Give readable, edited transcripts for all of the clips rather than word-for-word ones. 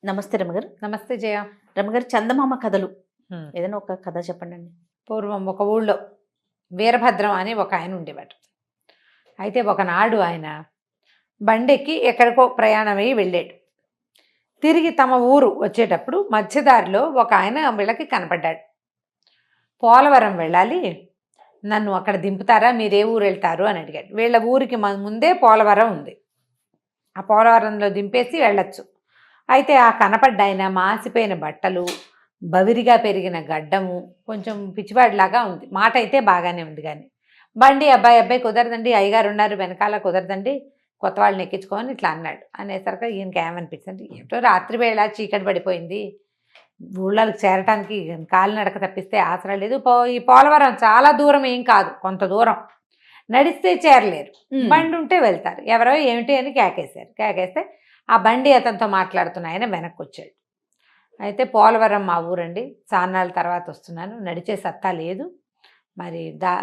నమస్తే రమగారు. నమస్తే జయ. రమగారు, చందమామ కథలు హ్మ్. ఏదైనా ఒక కథ చెప్పండి. పూర్వం ఒక ఊళ్ళో వీరభద్రం అని ఒక ఆయన ఉండేవాడు. అయితే ఒకనాడు ఆయన బండెక్కి ఎక్కడికో ప్రయాణమై వెళ్ళాడు. తిరిగి తమ ఊరు వచ్చేటప్పుడు మధ్యదారిలో ఒక ఆయన వీళ్ళకి కనపడ్డాడు. పోలవరం వెళ్ళాలి, నన్ను అక్కడ దింపుతారా, మీరే ఊరు వెళ్తారు అని అడిగాడు. వీళ్ళ ఊరికి ముందే పోలవరం ఉంది, ఆ పోలవరంలో దింపేసి వెళ్ళొచ్చు. అయితే ఆ కనపడ్డ ఆయన మాసిపోయిన బట్టలు, బవిరిగా పెరిగిన గడ్డము, కొంచెం పిచ్చివాడిలాగా ఉంది. మాట అయితే బాగానే ఉంది, కానీ బండి అబ్బాయి అబ్బాయి కుదరదండి, అయ్యగారు ఉన్నారు వెనకాల, కుదరదండి, కొత్త వాళ్ళని ఎక్కించుకోని ఇట్లా అన్నాడు. అనేసరికి ఈయనకి ఏమనిపించింది, ఏటో రాత్రి వేళ చీకటి పడిపోయింది, ఊళ్ళకి చేరటానికి కాలినడక తప్పిస్తే ఆసరా లేదు. ఈ పోలవరం చాలా దూరం ఏం కాదు, కొంత దూరం నడిస్తే చేరలేరు, బండి ఉంటే వెళ్తారు. ఎవరో ఏమిటి అని కేకేశారు. కేకేస్తే ఆ బండి అతనితో మాట్లాడుతున్న ఆయన వెనక్కి వచ్చాడు. అయితే పోలవరం మా ఊరండి, చాన్నాళ్ళ తర్వాత వస్తున్నాను, నడిచే సత్తా లేదు, మరి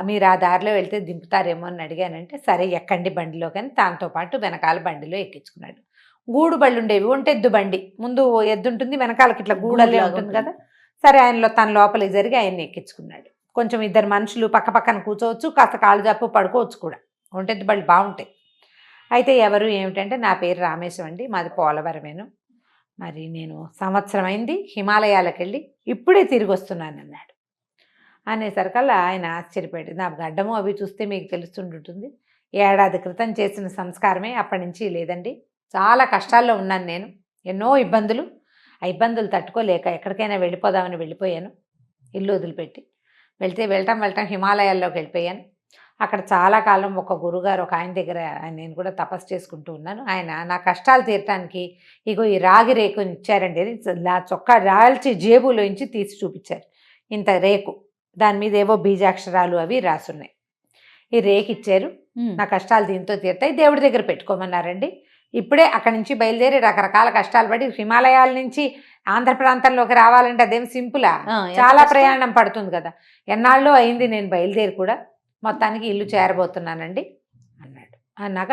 మీరు ఆ దారిలో వెళ్తే దింపుతారేమో అని అడిగానంటే, సరే ఎక్కండి బండిలో, కానీ దాంతో పాటు వెనకాల బండిలో ఎక్కించుకున్నాడు. గూడు బళ్ళు ఉండేవి, ఒంటెద్దు బండి, ముందు ఎద్దు ఉంటుంది, వెనకాలకి ఇట్లా గూడల్లే ఉంటుంది కదా. సరే ఆయనలో తన లోపలికి జరిగి ఆయన్ని ఎక్కించుకున్నాడు. కొంచెం ఇద్దరు మనుషులు పక్క పక్కన కూర్చోవచ్చు, కాస్త కాళ్ళు జాపు పడుకోవచ్చు కూడా, ఒంటెద్దు బళ్ళు బాగుంటాయి. అయితే ఎవరు ఏమిటంటే, నా పేరు రామేశం అండి, మాది పోలవరమేను, మరి నేను సంవత్సరం అయింది హిమాలయాలకు వెళ్ళి ఇప్పుడే తిరిగి వస్తున్నాను అన్నాడు. అనేసరికల్లా ఆయన ఆశ్చర్యపోయాడు. నా గడ్డము అవి చూస్తే మీకు తెలుస్తుంటుంది, ఏడాది క్రితం చేసిన సంస్కారమే అప్పటి నుంచి లేదండి, చాలా కష్టాల్లో ఉన్నాను నేను, ఎన్నో ఇబ్బందులు, ఆ ఇబ్బందులు తట్టుకోలేక ఎక్కడికైనా వెళ్ళిపోదామని వెళ్ళిపోయాను, ఇల్లు వదిలిపెట్టి వెళ్ళటం హిమాలయాల్లోకి వెళ్ళిపోయాను. అక్కడ చాలా కాలం ఒక గురుగారు ఒక ఆయన దగ్గర నేను కూడా తపస్సు చేసుకుంటూ ఉన్నాను. ఆయన నా కష్టాలు తీరటానికి ఇగో ఈ రాగి రేకుని ఇచ్చారండి. చొక్కా రాల్చి జేబులోంచి తీసి చూపించారు. ఇంత రేకు, దాని మీద ఏవో బీజాక్షరాలు అవి రాసున్నాయి. ఈ రేకు ఇచ్చారు, నా కష్టాలు దీంతో తీరుతాయి, దేవుడి దగ్గర పెట్టుకోమన్నారండి. ఇప్పుడే అక్కడి నుంచి బయలుదేరి రకరకాల కష్టాలు పడి హిమాలయాల నుంచి ఆంధ్ర ప్రాంతంలోకి రావాలంటే అదేం సింపులా, చాలా ప్రయాణం పడుతుంది కదా. ఎన్నాళ్ళు అయింది నేను బయలుదేరి కూడా, మొత్తానికి ఇల్లు చేరబోతున్నానండి అన్నాడు. అన్నాక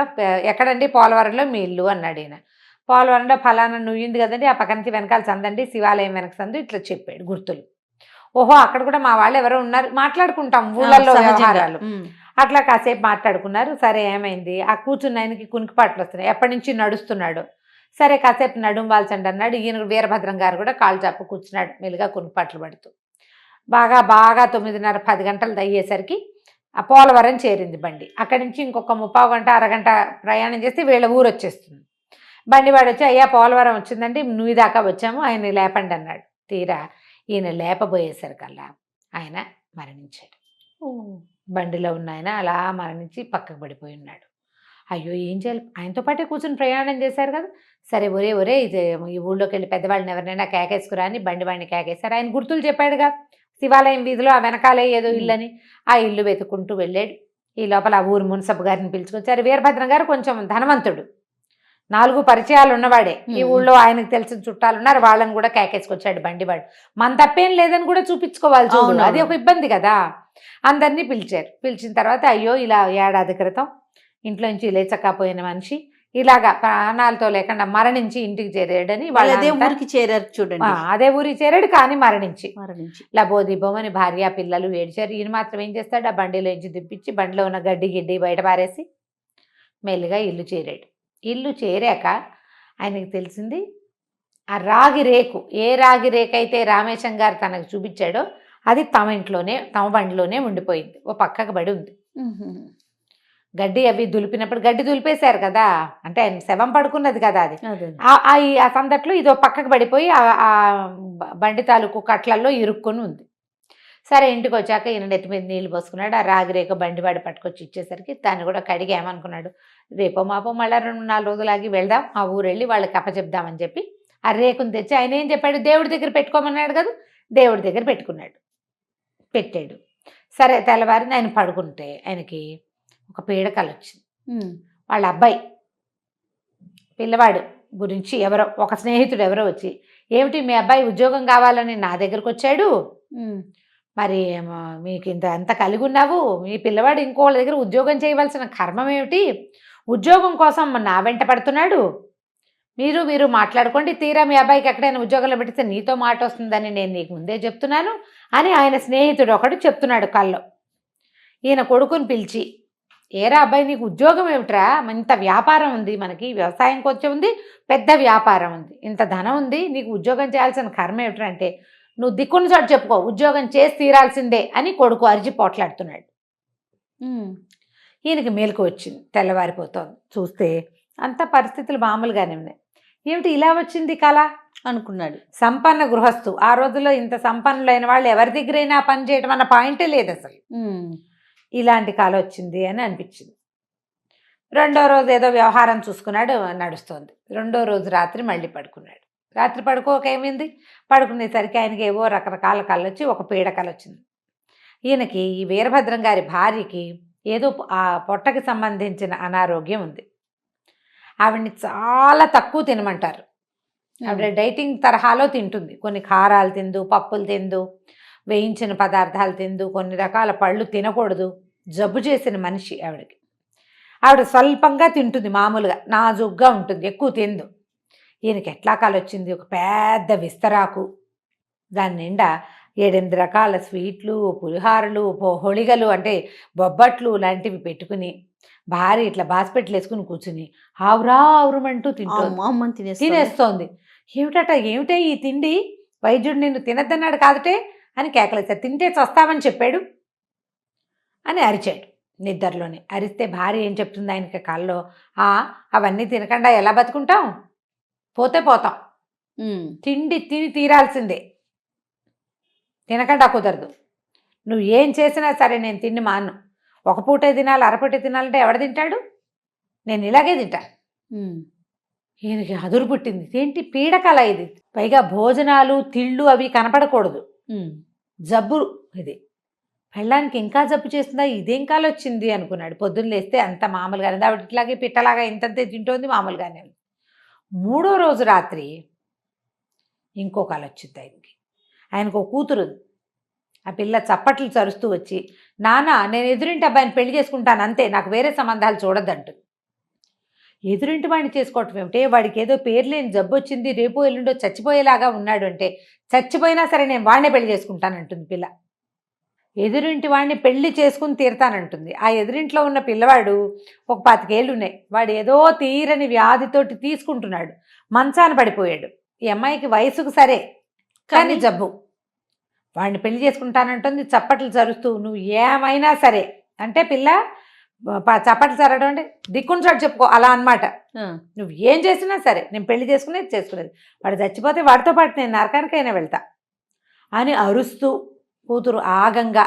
ఎక్కడండి, పోలవరంలో మీ ఇల్లు అన్నాడు ఈయన. పోలవరంలో ఫలానా నువ్వుంది కదండి, ఆ పక్క నుంచి వెనకాల సందండి, శివాలయం వెనక సందు, ఇట్లా చెప్పాడు గుర్తులు. ఓహో, అక్కడ కూడా మా వాళ్ళు ఎవరో ఉన్నారు, మాట్లాడుకుంటాం ఊళ్ళల్లో వ్యవహారాలు. అట్లా కాసేపు మాట్లాడుకున్నారు. సరే ఏమైంది, ఆ కూర్చున్న ఆయనకి కునికిపాట్లు వస్తున్నాయి, ఎప్పటి నుంచి నడుస్తున్నాడు. సరే కాసేపు నడుం వాల్చండి అన్నాడు. ఈయన వీరభద్రం గారు కూడా కాళ్ళు చాపు కూర్చున్నాడు, మెల్లిగా కునికిపాట్లు పడుతూ. బాగా 9:30 10 గంటలు అయ్యేసరికి ఆ పోలవరం చేరింది బండి. అక్కడి నుంచి ఇంకొక 30 గంట అరగంట ప్రయాణం చేస్తే వీళ్ళ ఊరు వచ్చేస్తుంది. బండివాడు వచ్చి, అయ్యా పోలవరం వచ్చిందండి, నువ్వు దాకా వచ్చాము, ఆయన లేపండి అన్నాడు. తీరా ఈయన లేపబోయేసరికల్లా ఆయన మరణించాడు. బండిలో ఉన్న ఆయన అలా మరణించి పక్కకు పడిపోయి ఉన్నాడు. అయ్యో ఏం చేయాలి, ఆయనతో పాటే కూర్చుని ప్రయాణం చేశారు కదా. సరే ఒరే ఇది ఈ ఊళ్ళోకి వెళ్ళి పెద్దవాళ్ళని ఎవరినైనా కేకేసుకురా అని బండివాడిని కేకేశారు. ఆయన గుర్తులు చెప్పాడుగా, శివాలయం వీధిలో ఆ వెనకాలే ఏదో ఇల్లని, ఆ ఇల్లు వెతుక్కుంటూ వెళ్ళాడు. ఈ లోపల ఆ ఊరు మున్సబ్ గారిని పిలుచుకొచ్చారు. వీరభద్రం గారు కొంచెం ధనవంతుడు, 4 పరిచయాలు ఉన్నవాడే, ఈ ఊళ్ళో ఆయనకు తెలిసిన చుట్టాలు ఉన్నారు, వాళ్ళని కూడా కేకేసుకొచ్చాడు బండివాడు. మన తప్పేం లేదని కూడా చూపించుకోవాలి చూడు, అది ఒక ఇబ్బంది కదా. అందరినీ పిలిచారు. పిలిచిన తర్వాత, అయ్యో ఇలా ఏడాది క్రితం ఇంట్లోంచి లేచకపోయిన మనిషి ఇలాగా ప్రాణాలతో లేకుండా మరణించి ఇంటికి చేరాడని అదే ఊరికి చేరారు చూడండి. అదే ఊరికి చేరాడు, కానీ మరణించి లబోదిబోమని భార్య పిల్లలు ఏడ్చారు. ఈయన మాత్రం ఏం చేస్తాడు, ఆ బండిలోంచి దింపించి బండిలో ఉన్న గడ్డి గిడ్డి బయట పారేసి మెల్లిగా ఇల్లు చేరాడు. ఇల్లు చేరాక ఆయనకి తెలిసింది, ఆ రాగి రేకు, ఏ రాగి రేకు అయితే రామేశం గారు తనకు చూపించాడో అది తమ ఇంట్లోనే తమ బండిలోనే ఉండిపోయింది, ఓ పక్కకు పడి ఉంది. గడ్డి అవి దులిపినప్పుడు గడ్డి దులిపేశారు కదా, అంటే ఆయన శవం పడుకున్నది కదా, అది ఆ సందట్లో ఇదో పక్కకు పడిపోయి ఆ బండి తాలూకు కట్లల్లో ఇరుక్కొని ఉంది. సరే ఇంటికి వచ్చాక ఈయన నెత్తి మీద నీళ్ళు పోసుకున్నాడు. ఆ రాగిరేఖ బండివాడి పట్టుకొచ్చి ఇచ్చేసరికి దాన్ని కూడా కడిగి ఏమనుకున్నాడు, రేపో మాపో మళ్ళీ 2-4 రోజులు ఆగి వెళ్దాం, ఆ ఊరు వెళ్ళి వాళ్ళకి అప్పచెప్దామని చెప్పి ఆ రేకుని తెచ్చి ఆయన ఏం చెప్పాడు, దేవుడి దగ్గర పెట్టుకోమన్నాడు కదా, దేవుడి దగ్గర పెట్టాడు. సరే తెల్లవారిని ఆయన పడుకుంటే ఆయనకి ఒక పీడకలు వచ్చింది. వాళ్ళ అబ్బాయి పిల్లవాడు గురించి ఎవరో ఒక స్నేహితుడు ఎవరో వచ్చి, ఏమిటి మీ అబ్బాయి ఉద్యోగం కావాలని నా దగ్గరకు వచ్చాడు, మరి మీకు అంత కలిగి ఉన్నావు, మీ పిల్లవాడు ఇంకోళ్ళ దగ్గర ఉద్యోగం చేయవలసిన కర్మం ఏమిటి, ఉద్యోగం కోసం నా వెంట పడుతున్నాడు, మీరు మాట్లాడుకోండి, తీరా మీ అబ్బాయికి ఎక్కడైనా ఉద్యోగంలో పెట్టిస్తే నీతో మాట వస్తుందని నేను నీకు ముందే చెప్తున్నాను అని ఆయన స్నేహితుడు ఒకడు చెప్తున్నాడు కల్లో. ఈయన కొడుకుని పిలిచి, ఏరా అబ్బాయి నీకు ఉద్యోగం ఏమిట్రా, ఇంత వ్యాపారం ఉంది, మనకి వ్యవసాయం కొంచెం ఉంది, పెద్ద వ్యాపారం ఉంది, ఇంత ధనం ఉంది, నీకు ఉద్యోగం చేయాల్సిన కర్మ ఏమిట్రా అంటే, నువ్వు దిక్కున్న చోటు చెప్పుకో, ఉద్యోగం చేసి తీరాల్సిందే అని కొడుకు అరిచి పోట్లాడుతున్నాడు. ఈయనకి మేలుకు వచ్చింది, తెల్లవారిపోతోంది. చూస్తే అంత పరిస్థితులు మామూలుగానే ఉన్నాయి. ఏమిటి ఇలా వచ్చింది కళ అనుకున్నాడు. సంపన్న గృహస్థు, ఆ రోజుల్లో ఇంత సంపన్నులైన వాళ్ళు ఎవరి దగ్గరైనా పని చేయడం అన్న పాయింటే లేదు అసలు. ఇలాంటి కళ వచ్చింది అని అనిపించింది. రెండో రోజు ఏదో వ్యవహారం చూసుకున్నాడు, నడుస్తోంది. రెండో రోజు రాత్రి మళ్ళీ పడుకున్నాడు. రాత్రి పడుకోక ఏమైంది, పడుకునేసరికి ఆయనకి ఏవో రకరకాల కళ వచ్చి ఒక పీడకల వచ్చింది. ఈయనకి ఈ వీరభద్రం గారి భార్యకి ఏదో ఆ పొట్టకి సంబంధించిన అనారోగ్యం ఉంది. ఆవిడ్ని చాలా తక్కువ తినమంటారు. ఆవిడ డైటింగ్ తరహాలో తింటుంది. కొన్ని కారాలు తిందు, పప్పులు తిందు, వేయించిన పదార్థాలు తిందు, కొన్ని రకాల పళ్ళు తినకూడదు. జబ్బు చేసిన మనిషి ఆవిడకి. ఆవిడ స్వల్పంగా తింటుంది, మామూలుగా నాజుగ్గా ఉంటుంది, ఎక్కువ తిందు. ఈయనకి ఎట్లా కాలొచ్చింది, ఒక పెద్ద విస్తరాకు, దాని నిండా 7-8 రకాల స్వీట్లు, పులిహారలు, హోళిగలు అంటే బొబ్బట్లు లాంటివి పెట్టుకుని భార్య ఇట్లా బాస్పెట్లు వేసుకుని కూర్చుని ఆవురా ఆవురమంటూ తినేస్తోంది. ఏమిటే ఈ తిండి, వైద్యుడు నిన్ను తినద్దన్నాడు కాదుటే అని కేకలేశారు. తింటే చస్తావని చెప్పాడు అని అరిచాడు నిద్రలోనే. అరిస్తే భార్య ఏం చెప్తుంది ఆయనకి కల్లో, అవన్నీ తినకుండా ఎలా బతుకుంటాం, పోతే పోతాం, తిండి తిని తీరాల్సిందే, తినకుండా కుదరదు, నువ్వు ఏం చేసినా సరే నేను తిండి మాను, ఒక పూటే తినాలి, అరపూటే తినాలంటే ఎవడ తింటాడు, నేను ఇలాగే తింటా. ఈయనకి అదురు పుట్టింది. ఏంటి పీడకల ఇది, పైగా భోజనాలు తిళ్ళు అవి కనపడకూడదు, జబ్బు ఇది, పెళ్ళానికి ఇంకా జబ్బు చేస్తుందా, ఇదేం కాలు వచ్చింది అనుకున్నాడు. పొద్దున్న లేస్తే అంత మామూలుగానే, ఆవిడ ఇట్లాగే పిట్టలాగా ఇంతంతే తింటోంది, మామూలుగానే. మూడో రోజు రాత్రి ఇంకో కాలు వచ్చింది ఆయనకి. ఆయనకు ఒక కూతురు, ఆ పిల్ల చప్పట్లు చరుస్తూ వచ్చి, నాన్న నేను ఎదురింటి అబ్బాయిని పెళ్లి చేసుకుంటాను అంతే, నాకు వేరే సంబంధాలు చూడద్దంటుంది. ఎదురింటి వాడిని చేసుకోవటం ఏమిటే, వాడికి ఏదో పేరు లేని జబ్బు వచ్చింది, రేపు ఎల్లుండో చచ్చిపోయేలాగా ఉన్నాడు అంటే, చచ్చిపోయినా సరే నేను వాడినే పెళ్లి చేసుకుంటానంటుంది పిల్ల. ఎదురింటి వాడిని పెళ్లి చేసుకుని తీరుతానంటుంది. ఆ ఎదురింట్లో ఉన్న పిల్లవాడు ఒక 25 ఏళ్ళు ఉన్నాయి, వాడు ఏదో తీరని వ్యాధితోటి తీసుకుంటున్నాడు, మంచాన పడిపోయాడు. ఈ అమ్మాయికి వయసుకు సరే కానీ జబ్బు, వాడిని పెళ్లి చేసుకుంటానంటుంది చప్పట్లు చరుస్తూ. నువ్వు ఏమైనా సరే అంటే, పిల్ల చప్పట్లు చరడం అంటే దిక్కుని చోటు చెప్పుకో అలా అనమాట. నువ్వు ఏం చేసినా సరే నేను పెళ్లి చేసుకునేది, వాడు చచ్చిపోతే వాడితో పాటు నేను నరకానికైనా వెళ్తా అని అరుస్తూ కూతురు ఆగంగా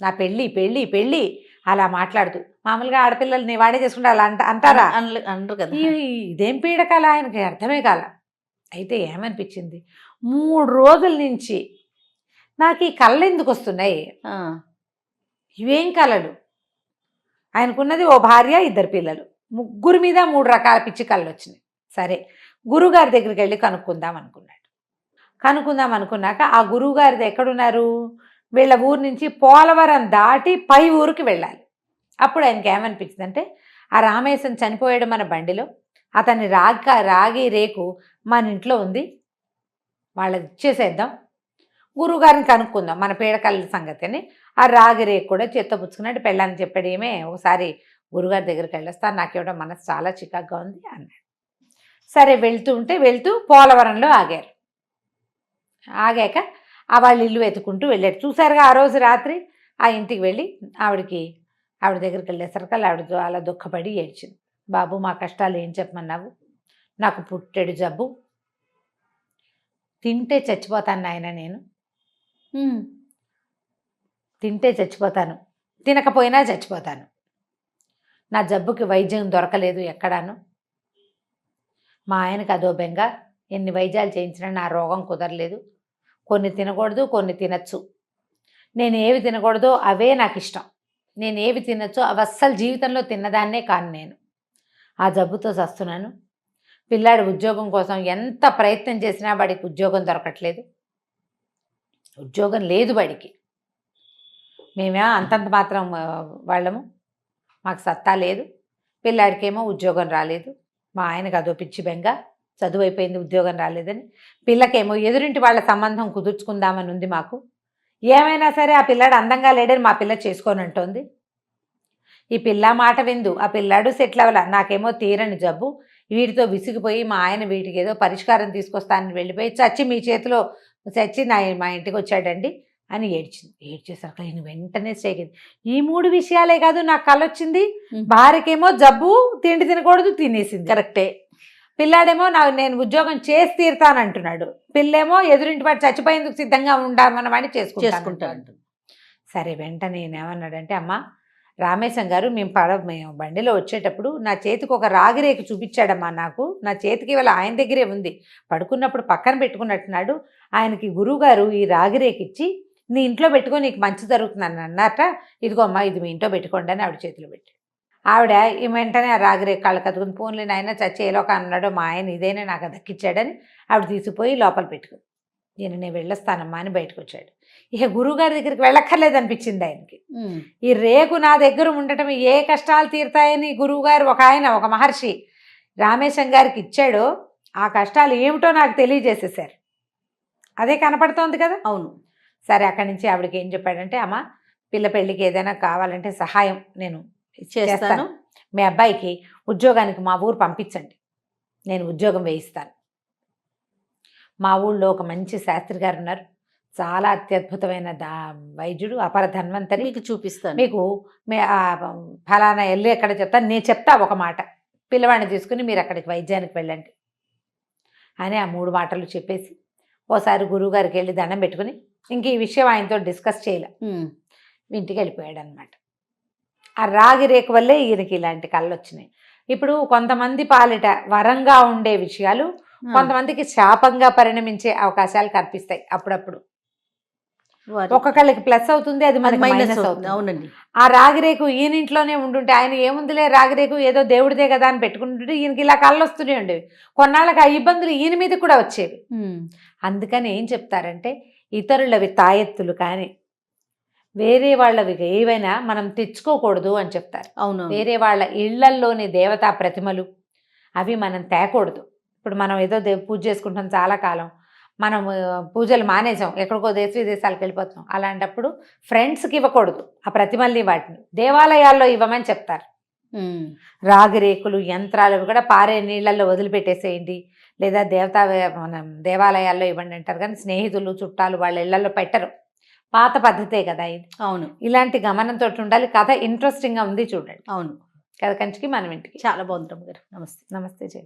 నా పెళ్ళి పెళ్ళి పెళ్ళి అలా మాట్లాడుతూ. మామూలుగా ఆడపిల్లల్ని వాడే చేసుకుంటే అలా అంటారా, అనరు కదా. ఇదేం పీడకాల ఆయనకి అర్థమే కాల. అయితే ఏమనిపించింది, 3 రోజుల నుంచి నాకు ఈ కళ్ళు ఎందుకు వస్తున్నాయి, ఇవేం కళలు, ఆయనకున్నది ఓ భార్య 2 పిల్లలు, ముగ్గురు మీద 3 రకాల పిచ్చి కళ్ళు వచ్చినాయి. సరే గురువుగారి దగ్గరికి వెళ్ళి కనుక్కుందాం అనుకున్నాక ఆ గురువుగారిది ఎక్కడున్నారు, వీళ్ళ ఊరు నుంచి పోలవరం దాటి పై ఊరికి వెళ్ళాలి. అప్పుడు ఆయనకి ఏమనిపించింది అంటే, ఆ రామేశం చనిపోయాడు మన బండిలో, అతన్ని రాగి రేకు మన ఇంట్లో ఉంది, వాళ్ళకి ఇచ్చేసేద్దాం, గురువుగారిని కనుక్కుందాం మన పీడకల సంగతిని. ఆ రాగి రేకు కూడా చేత్తపుచ్చుకున్నాడు. పెళ్ళాన్ని చెప్పాడు, ఏమే ఒకసారి గురుగారి దగ్గరికి వెళ్ళొస్తాను, నాకేమిటో మనసు చాలా చికాగ్గా ఉంది అన్నాడు. సరే వెళ్తూ పోలవరంలో ఆగారు. ఆగాక వాళ్ళ ఇల్లు వెతుకుంటూ వెళ్ళాడు. చూసారుగా ఆ రోజు రాత్రి ఆ ఇంటికి వెళ్ళి ఆవిడ దగ్గరికి వెళ్ళేసరికి ఆవిడ చాలా దుఃఖపడి ఏడ్చింది. బాబు మా కష్టాలు ఏం చెప్పమన్నావు, నాకు పుట్టెడు జబ్బు, తింటే చచ్చిపోతాను నాయన, నేను తింటే చచ్చిపోతాను, తినకపోయినా చచ్చిపోతాను, నా జబ్బుకి వైద్యం దొరకలేదు ఎక్కడాను, మా ఆయనకు అదో బెంగ, ఎన్ని వైద్యాలు చేయించినా నా రోగం కుదరలేదు, కొన్ని తినకూడదు కొన్ని తినచ్చు, నేను ఏవి తినకూడదో అవే నాకు ఇష్టం, నేను ఏవి తినచ్చో అవి అస్సలు జీవితంలో తిన్నదాన్నే కాను, నేను ఆ జబ్బుతో చస్తున్నాను, పిల్లాడి ఉద్యోగం కోసం ఎంత ప్రయత్నం చేసినా వాడికి ఉద్యోగం దొరకట్లేదు, ఉద్యోగం లేదు వాడికి, మేమే అంతంత మాత్రం వాళ్ళము, మాకు సత్తా లేదు, పిల్లాడికేమో ఉద్యోగం రాలేదు, మా ఆయనకు అదో పిచ్చి బెంగ, చదువు అయిపోయింది, ఉద్యోగం రాలేదని. పిల్లకేమో ఎదురింటి వాళ్ళ సంబంధం కుదుర్చుకుందామని ఉంది మాకు. ఏమైనా సరే ఆ పిల్లాడు అందంగా లేడని మా పిల్ల చేసుకోనంటోంది. ఈ పిల్ల మాట విందు, ఆ పిల్లాడు సెటిల్ అవ్వాల. నాకేమో తీరని జబ్బు, వీటితో విసిగిపోయి మా ఆయన వీటికి ఏదో పరిష్కారం తీసుకొస్తానని వెళ్ళిపోయి చచ్చి మీ చేతిలో చచ్చి మా ఇంటికి వచ్చాడండి అని ఏడ్చింది. ఏడ్చేసరికి నేను వెంటనే స్ట్రైక్. ఈ 3 విషయాలే కాదు నాకు కలొచ్చింది. భార్యకేమో జబ్బు, తిండి తినకూడదు, తినేసింది. కరెక్టే. పిల్లాడేమో నేను ఉద్యోగం చేసి తీరుతానంటున్నాడు. పిల్లేమో ఎదురింటి వాడు చచ్చిపోయేందుకు సిద్ధంగా ఉండామన్న వాడిని చేసుకుంటాను. సరే వెంటనే నేనేమన్నాడంటే, అమ్మ రామేశం గారు మేము బండిలో వచ్చేటప్పుడు నా చేతికి ఒక రాగిరేకు చూపించాడమ్మా. నాకు నా చేతికి ఇవాళ ఆయన దగ్గరే ఉంది, పడుకున్నప్పుడు పక్కన పెట్టుకున్నట్టున్నాడు. ఆయనకి గురువుగారు ఈ రాగిరేకు ఇచ్చి నీ ఇంట్లో పెట్టుకో నీకు మంచి జరుగుతుందని అన్నారట. ఇదిగో అమ్మా ఇది మీ ఇంట్లో పెట్టుకోండి అని ఆవిడ చేతిలో పెట్టి, ఆవిడ ఈ వెంటనే ఆ రాగిరేకు కళ్ళు కతుకుని ఫోన్లు నాయన చచ్చి ఏలోక అన్నాడో మా ఆయన ఇదైనా నాకు దక్కిచ్చాడని ఆవిడ తీసుకుపోయి లోపల పెట్టుకుంది. నేను వెళ్ళొస్తానమ్మా అని బయటకు వచ్చాడు. ఇక గురువుగారి దగ్గరికి వెళ్ళక్కర్లేదనిపించింది ఆయనకి. ఈ రేకు నా దగ్గర ఉండటం ఏ కష్టాలు తీరుతాయని గురువుగారు ఒక మహర్షి రామేశం గారికి ఇచ్చాడో ఆ కష్టాలు ఏమిటో నాకు తెలియజేసేసారు. అదే కనపడుతోంది కదా. అవును. సరే అక్కడి నుంచి ఆవిడకి ఏం చెప్పాడంటే, అమ్మ పిల్ల పెళ్ళికి ఏదైనా కావాలంటే సహాయం నేను చేస్తాను, మీ అబ్బాయికి ఉద్యోగానికి మా ఊరు పంపించండి, నేను ఉద్యోగం వేయిస్తాను. మా ఊళ్ళో ఒక మంచి శాస్త్రి గారు ఉన్నారు, చాలా అత్యద్భుతమైన వైద్యుడు, అపర ధన్వంతరి. మీకు చూపిస్తాను, మీకు ఫలానా ఎల్లు ఎక్కడ చెప్తాను, నేను చెప్తా ఒక మాట, పిల్లవాడిని తీసుకుని మీరు అక్కడికి వైద్యానికి వెళ్ళండి అని ఆ 3 మాటలు చెప్పేసి ఓసారి గురువుగారికి వెళ్ళి దండం పెట్టుకుని ఇంక ఈ విషయం ఆయనతో డిస్కస్ చేయలే, ఇంటికి వెళ్ళిపోయాడు అనమాట. ఆ రాగి రేకు వల్లే ఈయనకి ఇలాంటి కళ్ళు వచ్చినాయి. ఇప్పుడు కొంతమంది పాలిట వరంగా ఉండే విషయాలు కొంతమందికి శాపంగా పరిణమించే అవకాశాలు కనిపిస్తాయి అప్పుడప్పుడు. ఒక్కొక్కళ్ళకి ప్లస్ అవుతుంది, అది మనకి మైనస్ అవుతుంది. అవునండి. ఆ రాగిరేకు ఈయనింట్లోనే ఉంటుంటే ఆయన ఏముందిలే రాగిరేకు ఏదో దేవుడిదే కదా అని పెట్టుకుంటుంటే ఈయనకి ఇలా కళ్ళు వస్తూనే ఉండేవి. కొన్నాళ్ళకి ఆ ఇబ్బందులు ఈయన మీద కూడా వచ్చేవి. అందుకని ఏం చెప్తారంటే, ఇతరులవి తాయెత్తులు కానీ వేరే వాళ్ళవి ఏవైనా మనం తెచ్చుకోకూడదు అని చెప్తారు. అవును. వేరే వాళ్ళ ఇళ్లల్లోని దేవతా ప్రతిమలు అవి మనం తేకూడదు. ఇప్పుడు మనం ఏదో పూజ చేసుకుంటాం చాలా కాలం, మనం పూజలు మానేసాం, ఎక్కడికో దేశ విదేశాలకు వెళ్ళిపోతాం. అలాంటప్పుడు ఫ్రెండ్స్కి ఇవ్వకూడదు ఆ ప్రతిమల్ని, వాటిని దేవాలయాల్లో ఇవ్వమని చెప్తారు. రాగిరేకులు యంత్రాలు కూడా పారే నీళ్ళల్లో వదిలిపెట్టేసేయండి, లేదా మనం దేవాలయాల్లో ఇవ్వండి అంటారు. కానీ స్నేహితులు చుట్టాలు వాళ్ళ ఇళ్లలో పెట్టరు. పాత పద్ధతే కదా ఇది. అవును. ఇలాంటి గమనంతో ఉండాలి. కథ ఇంట్రెస్టింగ్గా ఉంది చూడండి. అవును. కథ కంచికి మనం ఇంటికి. చాలా బాగుంది రమ్మ గారు. నమస్తే. నమస్తే జయ.